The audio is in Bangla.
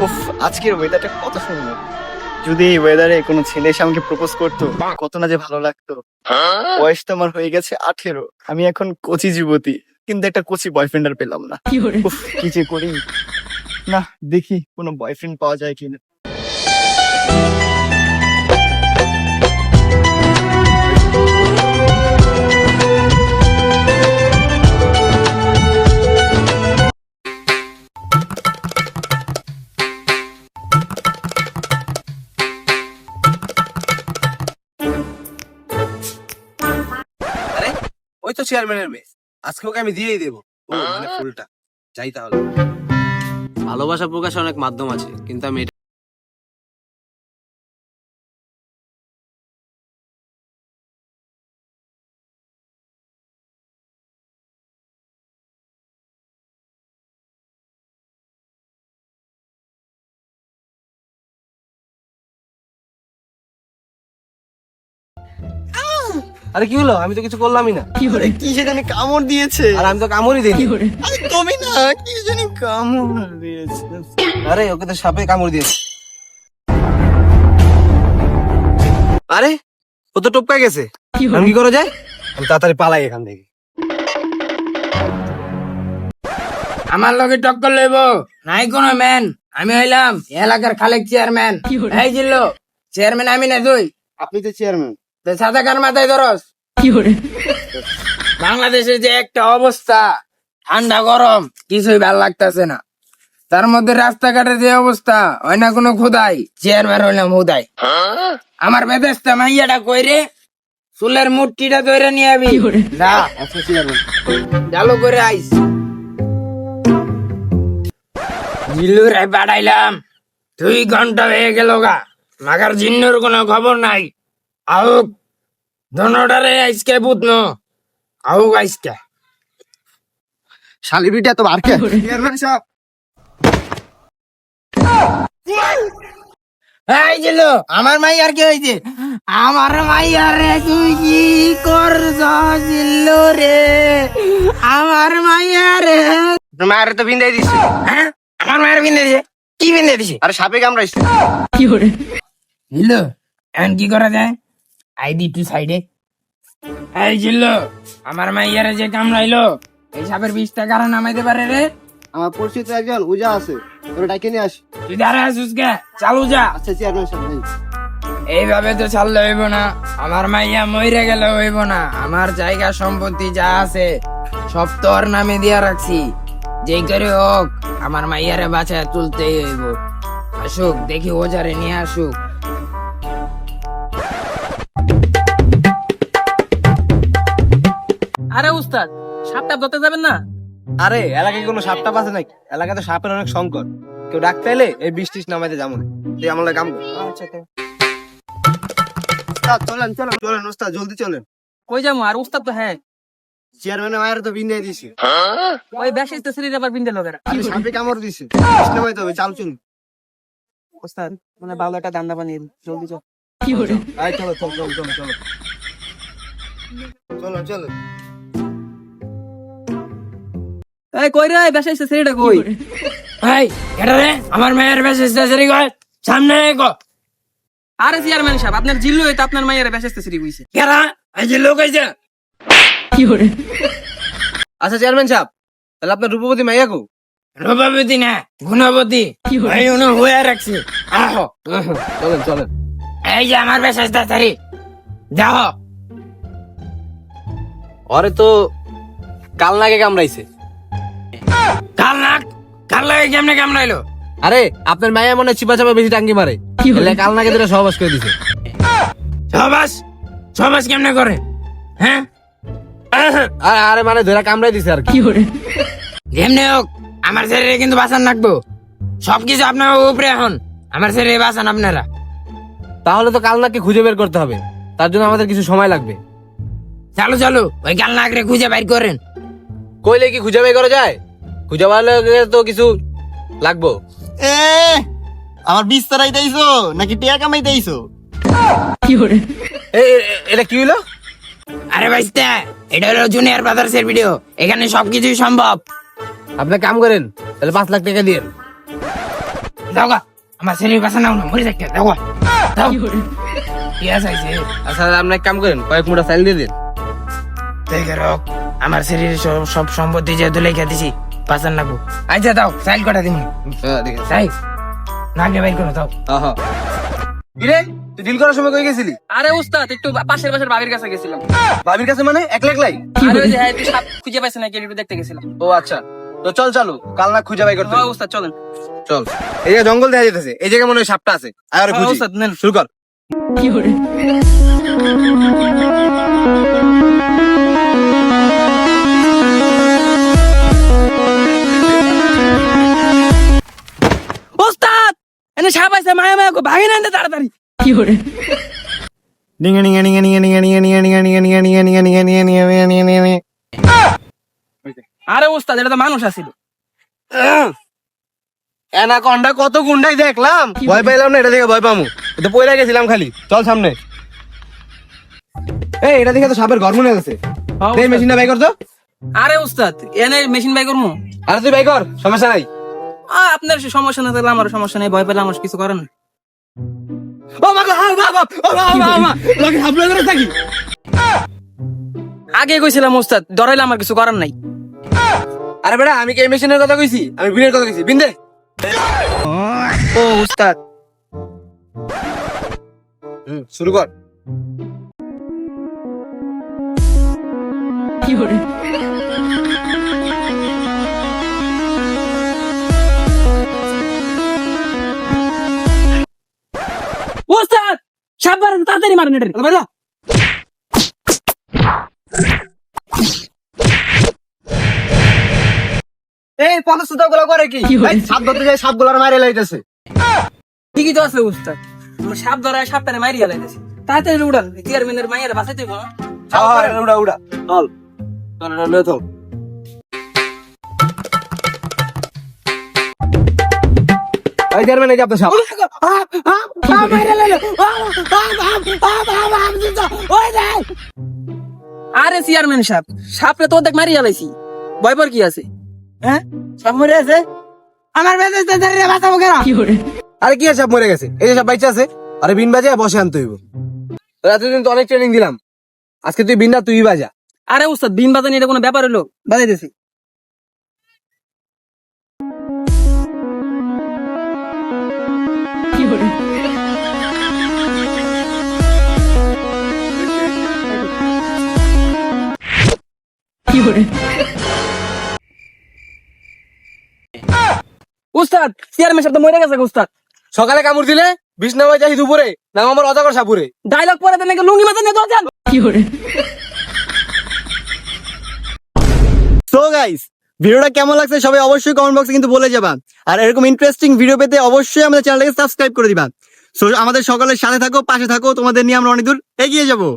উফ, আজকের ওয়েদারটা কত সুন্দর। যদি এই ওয়েদারে কোনো ছেলে এসে আমাকে প্রপোজ করতো, কত না যে ভালো লাগতো। বয়স তো আমার হয়ে গেছে 18, আমি এখন কচি যুবতী, কিন্তু একটা কচি বয়ফ্রেন্ড আর পেলাম না। উফ, কি যে করি। না, দেখি কোনো বয়ফ্রেন্ড পাওয়া যায় কিনা। আরে ওই তো চেয়ারম্যানের মেয়ে, আজকে ওকে আমি দিয়েই দেবো। ও মানে ফুলটা চাই তাহলে। ভালোবাসা প্রকাশে অনেক মাধ্যম আছে, কিন্তু আমি আরে কি হলো? আমি তো কিছু করলামই না। আরে কি সে জানি কামড় দিয়েছে। আর আমি তো কামড়ই দিইনি। আরে তুমি না, কি জানি কামড় দিয়েছে। আরে ওকে তো সাপে কামড় দিয়েছে। আরে ও তো টপকা গেছে, আমি কি করা যায়? আমি তাড়াতাড়ি পালাই এখান থেকে। আমার লগে টক্কর লইব নাই কোনো ম্যান। আমি হইলাম এলাকার খালেক চেয়ারম্যান। এই জিল্লো চেয়ারম্যান আমি না তুই। আপনি তো চেয়ারম্যান। তো সাদা কার মাথায় ধরস। বাংলাদেশের যে একটা অবস্থা, ঠান্ডা গরম কিছুই ভাল লাগতেছে না। তার মধ্যে রাস্তাঘাটের যে অবস্থা, হয় না কোনো খোদাই। চেয়ারম্যান হইলাম হুদাই। আমার বেদেশটা মাইয়াটা কইরে চুলের মুটকিটা ধরে নিয়ে আবি। যা আচ্ছা চেয়ারম্যান। চালু করে আইস। জিল্লু রে পাঠাইলাম, 2 ঘন্টা হয়ে গেল গা, মাগার জিন্নুর কোনো খবর নাই। আউক ধনটারে আইসকে বুতন, আউক আইসকে। শালিবিটা তো বারকে। চেয়ারম্যান সাহেব। এই জিল্লু, আমার মাইয়ার কি হয়েছে? আমার মাইয়ার রে তুই কি করছ জিল্লু রে? আমার মাইয়ার রে। মায়ের তো বিন্দাই দিছে। হ্যাঁ, আমার মায়ের বিন্দে দিছে। কি বিন্দে দিছে? আরে সাপে কামড়াইছে। জিল্লু এখন কি করা যায়? আইডি টু সাইডে। এই জিল্লু, আমার মাইয়ারে যে কামড়াইলো, এই সাপের বিষটা কারা নামাইতে পারে রে? আমার পরিচিত একজন উজা আছে, ওরা ডাকে নিয়ে আসি। তুই দাঁড়া আসুস কে? চালু যা। আচ্ছা চেয়ারম্যান সাহেব। এইভাবে তো ছাড়লে হইব না। আমার মাইয়া মইরে গেলে হইব না। আমার জায়গা সম্পত্তি যা আছে সব তোর নামে দিয়া রাখছি। যেই করে হোক আমার মাইয়ারে বাঁচায় তুলতেই হইব। আসুক, দেখি ওজারে নিয়ে আসুক। আরে উস্তাদ, সাপটা ধরতে যাবেন না? আরে এলাকায় কোনো সাপ টাপ আছে নাকি? এলাকাতে সাপের অনেক সংকট, কেউ ডাকতে এলে এই বৃষ্টিস নামাইতে যাবো না। তুই আমার কাম কর। উস্তাদ, চলেন চলেন চলেন উস্তাদ, জলদি চলেন। কই যাবো? আর উস্তাদ তো হ্যাঁ চেয়ারম্যানের মায়ের তো বিন্দাই দিছে। ওই বেশ স্টেশনের আবার বিন্দে লোকেরা। আরে সাপে কামড় দিছে, বৃষ্টি নামাইতে হবে, চাল চলুন। উস্তাদ মানে ভালো একটা দান্ডা বানিয়ে জলদি চল। আয় চলো চলো চলো চলো চলো চলো চলো। এই কই রে, বেশ স্টেশনটা কই? এই এটা রে আমার মায়ের বেশ স্টেশনে কয় সামনে গো। আরে চেয়ারম্যান সাহেব, আপনার জিল্লু হইতো আপনার মাইয়ারে বেশ স্টেশনে কইছে। কেরা এই যে লোক আইছে। আচ্ছা চেয়ারম্যান সাহেব, তাহলে আপনার রূপবতী মাইয়া কো? রূপবতী না, গুণবতী। এই উনি হয়ে রাখছি। আহো চলেন চলেন। এই যে আমার বেশ স্টেশনে যাও। ওরে তো কাল নাগে কামড়াইছে। কাল লাগে কেমনে কামড়াইলো? আরে আপনার মাইয়া মনে চিপা চাপা বেশি টাঙ্গি মারে, এলে কাল নাগে ধরে সহবাস করে দিছে। সবাস সবাস কেমনে করে? হ্যাঁ আরে মানে ধরে কামড়াই দিছে আর কি। যেমনি হোক আমার শরীরে কিন্তু বাঁচান রাখবো। সবকিছু আপনার উপরে এখন, আমার শরীরে বাঁচান আপনারা। তাহলে তো কাল নাকি খুঁজে বের করতে হবে, তার জন্য আমাদের কিছু সময় লাগবে। চালু চালু ওই কাল নাকরে খুঁজে বাইর করেন। কইলে কি খুঁজে বের করা যায়? খুঁজে পারলে তো কিছু লাগবো। এ, আমার বিস্তারাই দেইছো নাকি টিয়া কামাই দেইছো? এটা কি হইলো? আরে ভাইস্তা, এটা হলো জুনিয়র ব্রাদার্সের ভিডিও, এখানে সবকিছুই সম্ভব। আপনি কাম করেন, তাহলে 5 লাখ টাকা দিয়েন। দাও গা। আমার শরীর বাসা নাও না মরে যাচ্ছে দাও গা। দাও কি আছে আচ্ছা আপনি এক কাম করেন, কয়েক মুঠা চাল দিয়ে দিন। দেখে রক আমার শরীরে সব সম্পত্তি যেহেতু লেখা দিছি বাঁচান লাগবো। আচ্ছা দাও সাইল কটা দিন তাই নাকে বাইর করো দাও। কিরে তুই ডিল করার সময় কই গেছিলি? আরে উস্তাদ একটু পাশের বাসার ভাবির কাছে গেছিলাম। ভাবির কাছে মানে একলা একলাই? আরে ওই যে হ্যাঁ, একটু সাপ খুঁজে পাইছে নাকি একটু দেখতে গেছিলাম। ও আচ্ছা, তো চল চালু, কাল না খুঁজে বাই করতে হ্যাঁ হবে। উস্তাদ চলেন। চল, এই যে জঙ্গল দেখা যেতেছে, এই জায়গায় মনে হয় সাপটা আছে। আর হ্যাঁ, খুঁজি, উস্তাদ, নেন। শুরু কর। উস্তাদ এনে সাপ আছে মায়া মায়া কো ভাগে নেন তাড়াতাড়ি। ডিঙে ডিঙে ডিঙে ডিঙে ডিঙে ডিঙে ডিঙে ডিঙে ডিঙে ডিঙে ডিঙে ডিঙে ডিঙে ডিঙে ডিঙে ডিঙে ডিঙে ডিঙে। আরে উস্তাদ এটা তো মানুষ আছিল। অ্যানাকন্ডা কত গুন্ডাই দেখলাম, ভয় পাইলাম না, এটা দেখে ভয় পামু। এটা পয়লা গেছিলাম খালি। চল সামনে। এই এটা দেখে তো সাপের ঘর মনে গেছে। হ্যাঁ, এই উস্তাদ। মেশিনটা বাই কর তো। আরে উস্তাদ এনে মেশিন বাই করবো। আরে তুই বাই কর, সমস্যা নাই। আপনার সমস্যা না থাকলে আমার সমস্যা নেই, ভয় পেলে আমার কিছু করেন না। ও মা গো, ও মা গো, ও মা, ও মা, ও মা, লোকে হাবলে করে থাকি। আগে কইছিলাম উস্তাদ ডরাইলে আমার কিছু করার নাই। আরে বেটা আমি কি এই মেশিনের কথা কইছি? আমি বিনের কথা কইছি। বিন দে। ও উস্তাদ শুরু কর। উস্তাদ সাপ মারেন তাড়াতাড়ি মারেন এটা। বেটা এই পদ সুতা গুলো করে কি? এই সাপ ধরতে যায়, সাপ গুলার মারে লাইতেছে। ঠিকই তো আছে উস্তাদ, আমার সাপ ধরায় সাপটারে মারিয়া লাইতেছে। তাড়াতাড়ি উড়ান, চেয়ারম্যানের মাইয়ারে বাঁচাইতে হইব না? উড়া উড়া চল চল চল চল। এই চেয়ারম্যান, এই যে আপনার সাপ। আরে চেয়ারম্যান সাপ, সাপরে তো দেখ মারিয়া লাইছি, ভয় পার কি আছে? হ্যাঁ সাপ মরে আছে, আমার বেঁচে ধরে বাঁচাবো কেন? আরে কি আর সাপ মরে গেছে, এই যে সাপ বাইচা আছে। আরে বিন বাজে বসে আনতে হইব। এতদিন তো অনেক ট্রেনিং দিলাম, আজকে তুই বিনটা তুই বাজা। আরে উস্তাদ বিন বাজানি এটা কোনো ব্যাপার হলো, বাজাইতেছি। উস্তাদ চেয়ারম্যান সাহেব তো মরে গেছে উস্তাদ। সকালে কামড় দিলে বিষ নামাই যাই দুপুরে, নাম আমার অজাগর সাপুরে। ডায়লগ পরে দেন নাকি লুঙ্গি মাথা নিয়ে দরজান। সো গাইস, ভিডিওটা কেমন লাগছে সবাই অবশ্যই কমেন্ট বক্সে কিন্তু বলে যাবা। আর এরকম ইন্টারেস্টিং ভিডিও পেতে অবশ্যই আমাদের চ্যানেলটাকে সাবস্ক্রাইব করে দিবা। সো আমাদের সকলের সাথে থাকো, পাশে থাকো, তোমাদের নিয়ে আমরা অনেক দূর এগিয়ে যাবো।